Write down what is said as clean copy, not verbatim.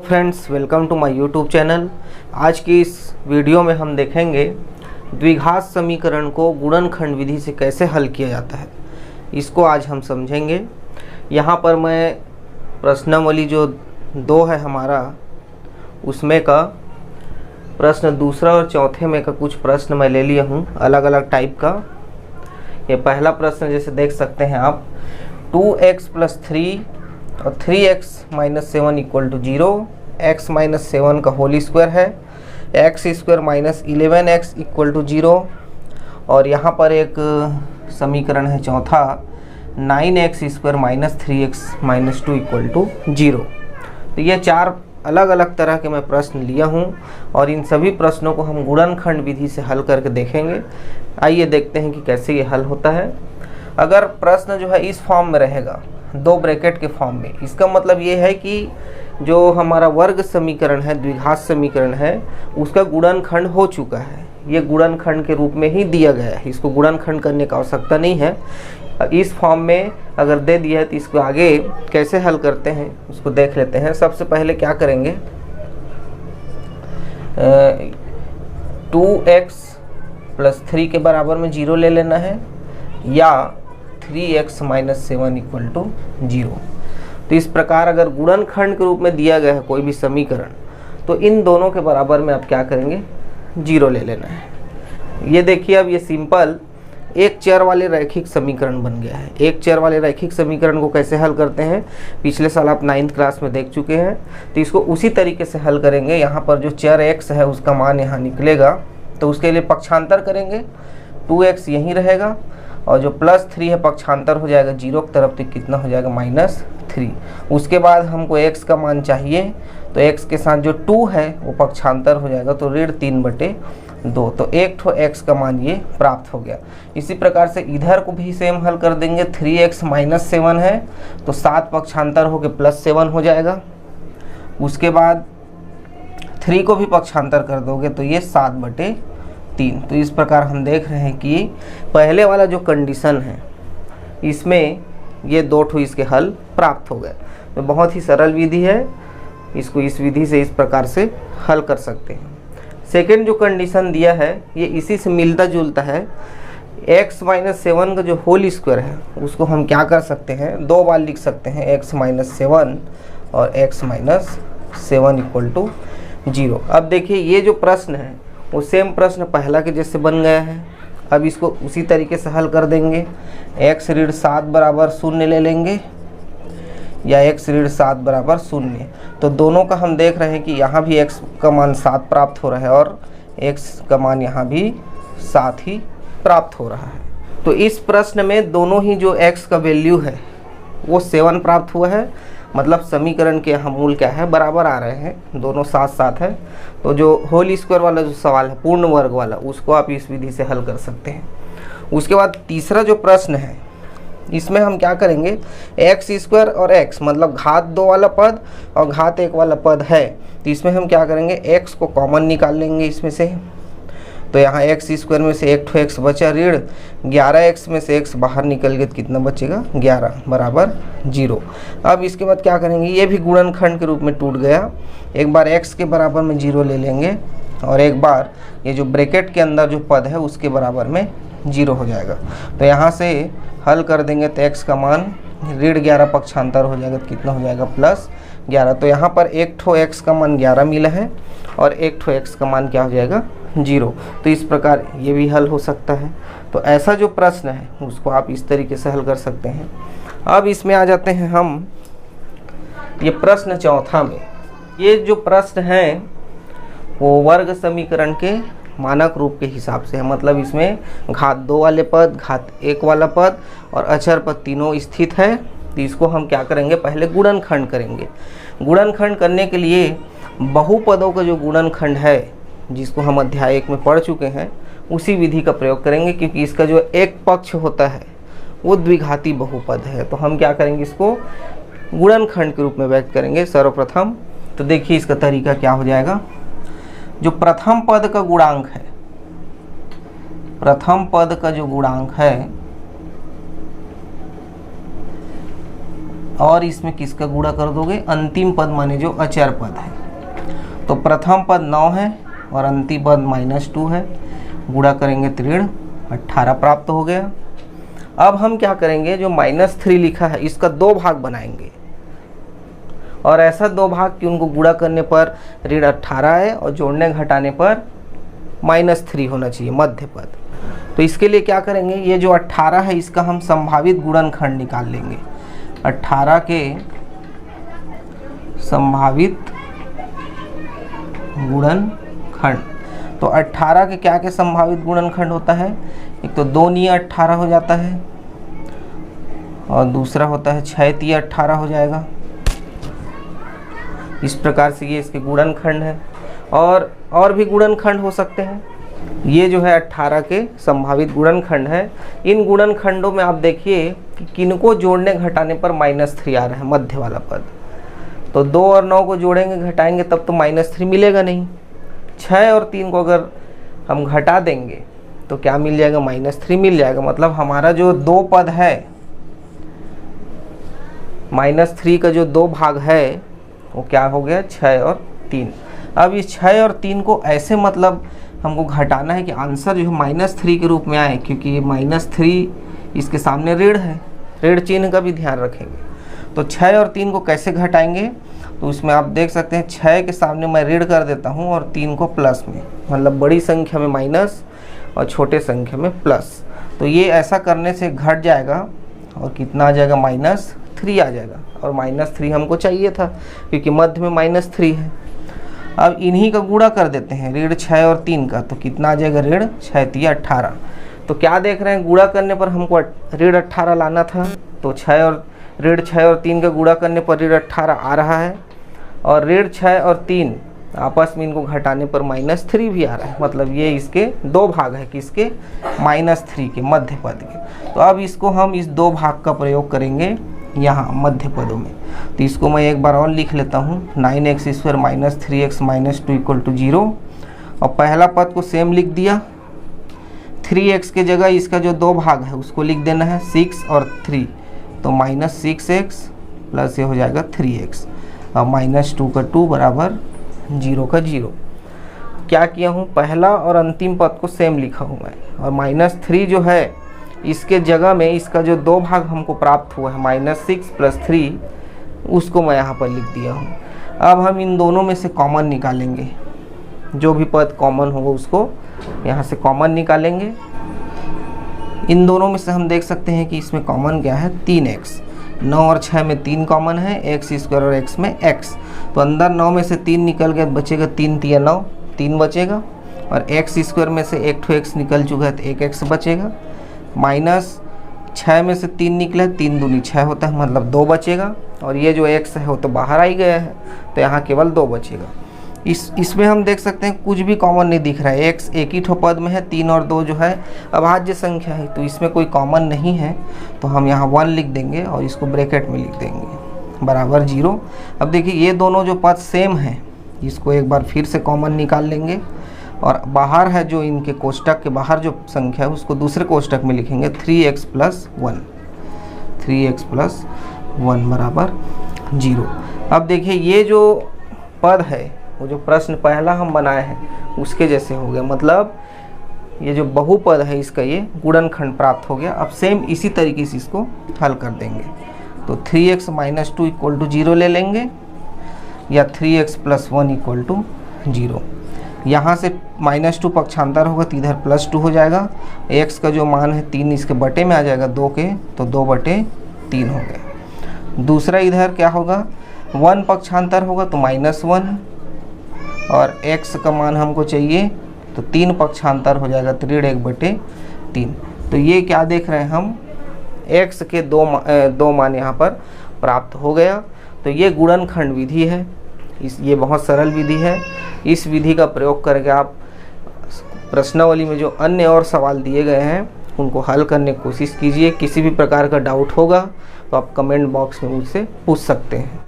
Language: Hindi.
Friends, welcome to my YouTube channel. आज की इस वीडियो में हम देखेंगे द्विघात समीकरण को गुणनखंड विधि से कैसे हल किया जाता है। इसको आज हम समझेंगे। यहाँ पर मैं प्रश्नावली जो 2 है हमारा, उसमें का प्रश्न दूसरा और चौथे में का कुछ प्रश्न मैं ले लिया हूँ अलग अलग टाइप का। ये पहला प्रश्न जैसे देख सकते हैं आप, 2x + 3 और 3x - 7 = 0, x - 7 का होल स्क्वायर है, x² - 11x = 0। और यहाँ पर एक समीकरण है चौथा, 9x² - 3x - 2 = 0। तो ये 4 अलग अलग तरह के मैं प्रश्न लिया हूँ और इन सभी प्रश्नों को हम गुणनखंड विधि से हल करके देखेंगे। आइए देखते हैं कि कैसे ये हल होता है। अगर प्रश्न जो है इस फॉर्म में रहेगा, 2 ब्रैकेट के फॉर्म में, इसका मतलब ये है कि जो हमारा वर्ग समीकरण है, द्विघात समीकरण है, उसका गुणनखंड हो चुका है। ये गुणनखंड के रूप में ही दिया गया है, इसको गुणनखंड करने की आवश्यकता नहीं है। इस फॉर्म में अगर दे दिया है तो इसको आगे कैसे हल करते हैं उसको देख लेते हैं। सबसे पहले क्या करेंगे, 2x + 3 के बराबर में 0 ले लेना है या 3x - 7 = 0। तो इस प्रकार अगर गुणनखंड के रूप में दिया गया है कोई भी समीकरण, तो इन दोनों के बराबर में आप क्या करेंगे, 0 ले लेना है। ये देखिए, अब ये सिंपल एक चर वाले रैखिक समीकरण बन गया है। एक चर वाले रैखिक समीकरण को कैसे हल करते हैं, पिछले साल आप 9th क्लास में देख चुके हैं। तो इसको उसी तरीके से हल करेंगे। यहाँ पर जो चर x है उसका मान यहाँ निकलेगा, तो उसके लिए पक्षांतर करेंगे, 2x यहीं रहेगा और जो +3 है पक्षांतर हो जाएगा 0 की तरफ, तो कितना हो जाएगा, -3। उसके बाद हमको x का मान चाहिए, तो x के साथ जो 2 है वो पक्षांतर हो जाएगा, तो -3/2। तो एक ठो x का मान ये प्राप्त हो गया। इसी प्रकार से इधर को भी सेम हल कर देंगे। 3x - 7 है तो 7 पक्षांतर होकर +7 हो जाएगा। उसके बाद 3 को भी पक्षांतर कर दोगे तो ये 7/3। तो इस प्रकार हम देख रहे हैं कि पहले वाला जो कंडीशन है इसमें ये 2 ठो इसके हल प्राप्त हो गए। तो बहुत ही सरल विधि है, इसको इस विधि से इस प्रकार से हल कर सकते हैं। सेकेंड जो कंडीशन दिया है ये इसी से मिलता जुलता है। x - 7 का जो होल स्क्वायर है उसको हम क्या कर सकते हैं, 2 बार लिख सकते हैं, x - 7 और x - 7 = 0। अब देखिए ये जो प्रश्न है वो सेम प्रश्न पहला के जैसे बन गया है। अब इसको उसी तरीके से हल कर देंगे। x ऋण 7 बराबर 0 ले लेंगे या x ऋण 7 बराबर 0। तो दोनों का हम देख रहे हैं कि यहाँ भी x का मान 7 प्राप्त हो रहा है और x का मान यहाँ भी 7 ही प्राप्त हो रहा है। तो इस प्रश्न में दोनों ही जो x का वैल्यू है वो 7 प्राप्त हुआ है, मतलब समीकरण के यहाँ मूल क्या है, बराबर आ रहे हैं, दोनों साथ साथ है। तो जो होल स्क्वायर वाला जो सवाल है, पूर्ण वर्ग वाला, उसको आप इस विधि से हल कर सकते हैं। उसके बाद तीसरा जो प्रश्न है इसमें हम क्या करेंगे, x² और x मतलब घात 2 वाला पद और घात 1 वाला पद है, तो इसमें हम क्या करेंगे, x को कॉमन निकाल लेंगे इसमें से। तो यहाँ x² में से एक ठो x बचा, ऋण 11x में से x बाहर निकल गया तो कितना बचेगा, 11 बराबर 0। अब इसके बाद क्या करेंगे, ये भी गुणनखंड के रूप में टूट गया। एक बार x के बराबर में 0 ले लेंगे और एक बार ये जो ब्रैकेट के अंदर जो पद है उसके बराबर में 0 हो जाएगा। तो यहाँ से हल कर देंगे तो x का मान ऋण 11 पक्षांतर हो जाएगा तो कितना हो जाएगा, +11। तो यहाँ पर एक ठो x का मान 11 मिला है और एक ठो x का मान क्या हो जाएगा, 0। तो इस प्रकार ये भी हल हो सकता है। तो ऐसा जो प्रश्न है उसको आप इस तरीके से हल कर सकते हैं। अब इसमें आ जाते हैं हम ये प्रश्न चौथा में। ये जो प्रश्न है वो वर्ग समीकरण के मानक रूप के हिसाब से है, मतलब इसमें घात 2 वाले पद, घात 1 वाला पद और अचर पद तीनों स्थित है। तो इसको हम क्या करेंगे, पहले गुणनखंड करेंगे। गुणनखंड करने के लिए बहुपदों का जो गुणनखंड है जिसको हम अध्याय 1 में पढ़ चुके हैं उसी विधि का प्रयोग करेंगे, क्योंकि इसका जो एक पक्ष होता है वो द्विघाती बहुपद है। तो हम क्या करेंगे, इसको गुणनखंड के रूप में व्यक्त करेंगे सर्वप्रथम। तो देखिए इसका तरीका क्या हो जाएगा। जो प्रथम पद का गुणांक है, प्रथम पद का जो गुणांक है और इसमें किसका गुणा कर दोगे, अंतिम पद माने जो अचर पद है। तो प्रथम पद 9 है और अंतिम पद -2 है, गुणा करेंगे तो ऋण 18 प्राप्त हो गया। अब हम क्या करेंगे, जो -3 लिखा है इसका 2 भाग बनाएंगे और ऐसा 2 भाग कि उनको गुणा करने पर ऋण 18 है और जोड़ने घटाने पर -3 होना चाहिए मध्य पद। तो इसके लिए क्या करेंगे, ये जो 18 है इसका हम संभावित गुणनखंड निकाल लेंगे। 18 के संभावित गुणनखंड, तो 18 के क्या के संभावित गुणनखंड होता है, एक तो 2 × 18 हो जाता है और दूसरा होता है 6 × 18 हो जाएगा। इस प्रकार से ये इसके गुणनखंड है और भी गुणनखंड हो सकते हैं। ये जो है 18 के संभावित गुणनखंड है। इन गुणनखंडों में आप देखिए कि किनको जोड़ने घटाने पर -3 आ रहा है, मध्य वाला पद। तो 2 और 9 को जोड़ेंगे घटाएंगे तब तो -3 मिलेगा नहीं। 6 और 3 को अगर हम घटा देंगे तो क्या मिल जाएगा, -3 मिल जाएगा। मतलब हमारा जो 2 पद है, -3 का जो 2 भाग है वो क्या हो गया, 6 और 3। अब इस 6 और 3 को ऐसे मतलब हमको घटाना है कि आंसर जो -3 के रूप में आए, क्योंकि ये -3 इसके सामने ऋण है, ऋण चिन्ह का भी ध्यान रखेंगे। तो 6 और 3 को कैसे घटाएंगे, तो इसमें आप देख सकते हैं 6 के सामने मैं ऋण कर देता हूँ और 3 को प्लस में, मतलब बड़ी संख्या में माइनस और छोटे संख्या में प्लस। तो ये ऐसा करने से घट जाएगा और कितना आ जाएगा, -3 आ जाएगा। और -3 हमको चाहिए था क्योंकि मध्य में -3 है। अब इन्हीं का गुणा कर देते हैं, ऋण 6 और 3 का, तो कितना आ जाएगा, ऋण 6 × 18। तो क्या देख रहे हैं, गुणा करने पर हमको ऋण 18 लाना था, तो ऋण 6 और 3 का गुणा करने पर ऋण 18 आ रहा है और ऋण 6 और 3 आपस में इनको घटाने पर -3 भी आ रहा है। मतलब ये इसके 2 भाग है, किसके, -3 के, मध्य पद के। तो अब इसको हम इस 2 भाग का प्रयोग करेंगे यहाँ मध्य पदों में। तो इसको मैं एक बार और लिख लेता हूँ, 9x² - 3x - 2 = 0। और पहला पद को सेम लिख दिया, 3x के जगह इसका जो 2 भाग है उसको लिख देना है, 6 और 3, तो -6x प्लस ये हो जाएगा 3x और -2 का 2 बराबर 0 का 0। क्या किया हूँ, पहला और अंतिम पद को सेम लिखा हूँ मैं, और -3 जो है इसके जगह में इसका जो 2 भाग हमको प्राप्त हुआ है, -6 + 3, उसको मैं यहाँ पर लिख दिया हूँ। अब हम इन दोनों में से कॉमन निकालेंगे, जो भी पद कॉमन होगा उसको यहाँ से कॉमन निकालेंगे। इन दोनों में से हम देख सकते हैं कि इसमें कॉमन क्या है, 3x। 9 और 6 में 3 कॉमन है, x² और x में x। तो अंदर 9 में से 3 निकल गया, बचेगा 3 × 3 = 9, 3 बचेगा। और x² में से 1x निकल चुका है तो 1x बचेगा। -6 में से 3 निकला है, 3 दूनी 6 होता है, मतलब 2 बचेगा। और ये जो x है वो तो बाहर आ ही गया है, तो यहाँ केवल 2 बचेगा। इसमें हम देख सकते हैं कुछ भी कॉमन नहीं दिख रहा है, x एक ही ठो पद में है, 3 और 2 जो है अभाज्य संख्या है, तो इसमें कोई कॉमन नहीं है। तो हम यहाँ 1 लिख देंगे और इसको ब्रैकेट में लिख देंगे, बराबर 0। अब देखिए ये दोनों जो पद सेम हैं, इसको एक बार फिर से कॉमन निकाल लेंगे और बाहर है जो इनके कोष्टक के बाहर जो संख्या है उसको दूसरे कोष्टक में लिखेंगे, 3x + 1, 3x + 1 बराबर 0। अब देखिए ये जो पद है वो जो प्रश्न पहला हम बनाए हैं उसके जैसे हो गया, मतलब ये जो बहुपद है इसका ये गुणनखंड प्राप्त हो गया। अब सेम इसी तरीके से इसको हल कर देंगे। तो 3x - 2 = 0 ले लेंगे या 3x + 1 = 0। यहाँ से -2 पक्षांतर होगा तो इधर +2 हो जाएगा। x का जो मान है 3 इसके बटे में आ जाएगा 2 के, तो 2/3 हो गया। दूसरा इधर क्या होगा, 1 पक्षांतर होगा तो -1, और x का मान हमको चाहिए तो 3 पक्षांतर हो जाएगा तो ऋण 1/3। तो ये क्या देख रहे हैं हम, x के 2 मान यहाँ पर प्राप्त हो गया। तो ये गुणनखंड विधि है, ये बहुत सरल विधि है। इस विधि का प्रयोग करके आप प्रश्नावली में जो अन्य और सवाल दिए गए हैं उनको हल करने की कोशिश कीजिए। किसी भी प्रकार का डाउट होगा तो आप कमेंट बॉक्स में मुझसे पूछ सकते हैं।